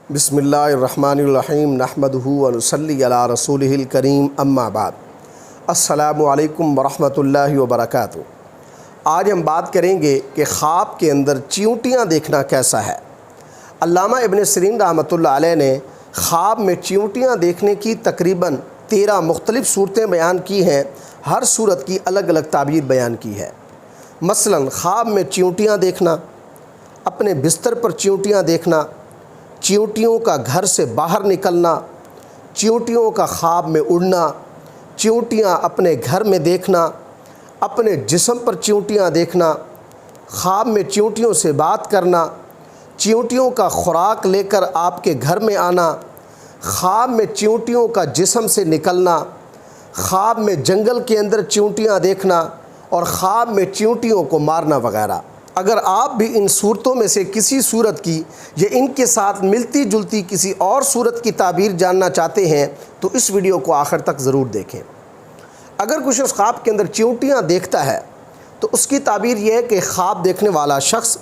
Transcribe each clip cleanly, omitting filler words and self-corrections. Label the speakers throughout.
Speaker 1: بسم اللہ الرحمن الرحیم نحمدہ ونصلی علی رسولہ الکریم اما بعد السلام علیکم ورحمۃ اللہ وبرکاتہ۔ آج ہم بات کریں گے کہ خواب کے اندر چیونٹیاں دیکھنا کیسا ہے۔ علامہ ابن سیرین رحمۃ اللہ علیہ نے خواب میں چیونٹیاں دیکھنے کی تقریباً 13 مختلف صورتیں بیان کی ہیں، ہر صورت کی الگ الگ تعبیر بیان کی ہے۔ مثلاً خواب میں چیونٹیاں دیکھنا، اپنے بستر پر چیونٹیاں دیکھنا، چیونٹیوں کا گھر سے باہر نکلنا، چیونٹیوں کا خواب میں اڑنا، چیونٹیاں اپنے گھر میں دیکھنا، اپنے جسم پر چیونٹیاں دیکھنا، خواب میں چیونٹیوں سے بات کرنا، چیونٹیوں کا خوراک لے کر آپ کے گھر میں آنا، خواب میں چیونٹیوں کا جسم سے نکلنا، خواب میں جنگل کے اندر چیونٹیاں دیکھنا اور خواب میں چیونٹیوں کو مارنا وغیرہ۔ اگر آپ بھی ان صورتوں میں سے کسی صورت کی یا ان کے ساتھ ملتی جلتی کسی اور صورت کی تعبیر جاننا چاہتے ہیں تو اس ویڈیو کو آخر تک ضرور دیکھیں۔ اگر کچھ اس خواب کے اندر چیونٹیاں دیکھتا ہے تو اس کی تعبیر یہ ہے کہ خواب دیکھنے والا شخص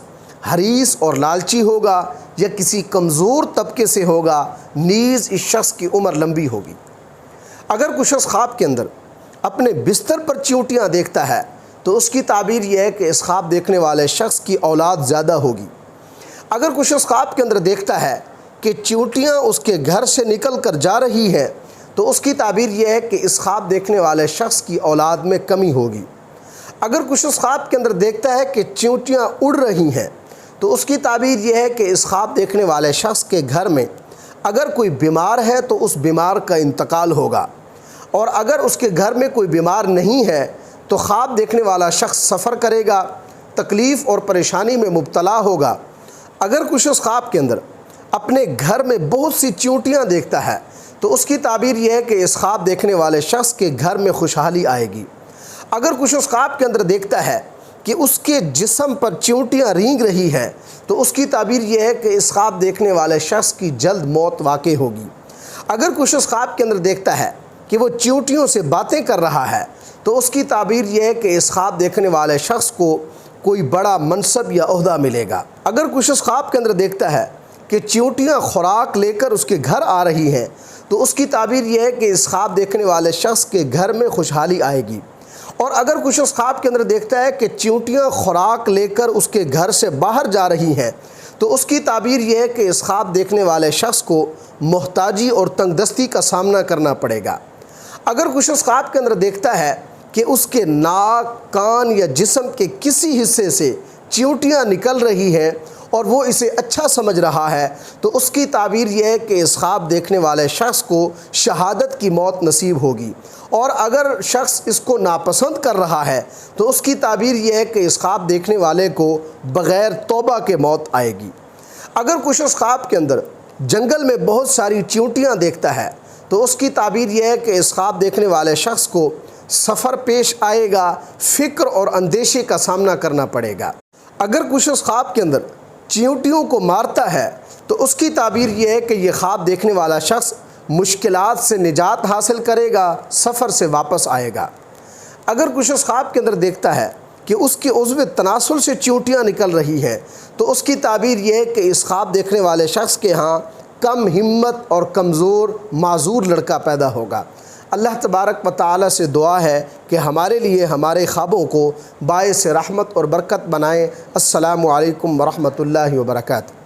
Speaker 1: حریص اور لالچی ہوگا یا کسی کمزور طبقے سے ہوگا، نیز اس شخص کی عمر لمبی ہوگی۔ اگر کچھ شخص خواب کے اندر اپنے بستر پر چیونٹیاں دیکھتا ہے تو اس کی تعبیر یہ ہے کہ اس خواب دیکھنے والے شخص کی اولاد زیادہ ہوگی۔ اگر کچھ شخص خواب کے اندر دیکھتا ہے کہ چیونٹیاں اس کے گھر سے نکل کر جا رہی ہیں تو اس کی تعبیر یہ ہے کہ اس خواب دیکھنے والے شخص کی اولاد میں کمی ہوگی۔ اگر کچھ شخص خواب کے اندر دیکھتا ہے کہ چیونٹیاں اڑ رہی ہیں تو اس کی تعبیر یہ ہے کہ اس خواب دیکھنے والے شخص کے گھر میں اگر کوئی بیمار ہے تو اس بیمار کا انتقال ہوگا، اور اگر اس کے گھر میں کوئی بیمار نہیں ہے تو خواب دیکھنے والا شخص سفر کرے گا، تکلیف اور پریشانی میں مبتلا ہوگا۔ اگر کچھ شخص خواب کے اندر اپنے گھر میں بہت سی چیونٹیاں دیکھتا ہے تو اس کی تعبیر یہ ہے کہ اس خواب دیکھنے والے شخص کے گھر میں خوشحالی آئے گی۔ اگر کچھ شخص خواب کے اندر دیکھتا ہے کہ اس کے جسم پر چیونٹیاں رینگ رہی ہیں تو اس کی تعبیر یہ ہے کہ اس خواب دیکھنے والے شخص کی جلد موت واقع ہوگی۔ اگر کچھ شخص خواب کے اندر دیکھتا ہے کہ وہ چیونٹیوں سے باتیں کر رہا ہے تو اس کی تعبیر یہ ہے کہ اس خواب دیکھنے والے شخص کو کوئی بڑا منصب یا عہدہ ملے گا۔ اگر کچھ شخص خواب کے اندر دیکھتا ہے کہ چیونٹیاں خوراک لے کر اس کے گھر آ رہی ہیں تو اس کی تعبیر یہ ہے کہ اس خواب دیکھنے والے شخص کے گھر میں خوشحالی آئے گی۔ اور اگر کچھ شخص خواب کے اندر دیکھتا ہے کہ چیونٹیاں خوراک لے کر اس کے گھر سے باہر جا رہی ہیں تو اس کی تعبیر یہ ہے کہ اس خواب دیکھنے والے شخص کو محتاجی اور تنگ دستی کا سامنا کرنا پڑے گا۔ اگر کچھ شخص خواب کے اندر دیکھتا ہے کہ اس کے ناک، کان یا جسم کے کسی حصے سے چیونٹیاں نکل رہی ہیں اور وہ اسے اچھا سمجھ رہا ہے تو اس کی تعبیر یہ ہے کہ اس خواب دیکھنے والے شخص کو شہادت کی موت نصیب ہوگی، اور اگر شخص اس کو ناپسند کر رہا ہے تو اس کی تعبیر یہ ہے کہ اس خواب دیکھنے والے کو بغیر توبہ کے موت آئے گی۔ اگر کچھ شخص خواب کے اندر جنگل میں بہت ساری چیونٹیاں دیکھتا ہے تو اس کی تعبیر یہ ہے کہ اس خواب دیکھنے والے شخص کو سفر پیش آئے گا، فکر اور اندیشے کا سامنا کرنا پڑے گا۔ اگر کچھ شخص خواب کے اندر چیونٹیوں کو مارتا ہے تو اس کی تعبیر یہ ہے کہ یہ خواب دیکھنے والا شخص مشکلات سے نجات حاصل کرے گا، سفر سے واپس آئے گا۔ اگر کچھ شخص خواب کے اندر دیکھتا ہے کہ اس کے عضو تناسل سے چیونٹیاں نکل رہی ہیں تو اس کی تعبیر یہ ہے کہ اس خواب دیکھنے والے شخص کے ہاں کم ہمت اور کمزور معذور لڑکا پیدا ہوگا۔ اللہ تبارک و تعالی سے دعا ہے کہ ہمارے لیے ہمارے خوابوں کو باعث رحمت اور برکت بنائے۔ السلام علیکم ورحمۃ اللہ وبرکاتہ۔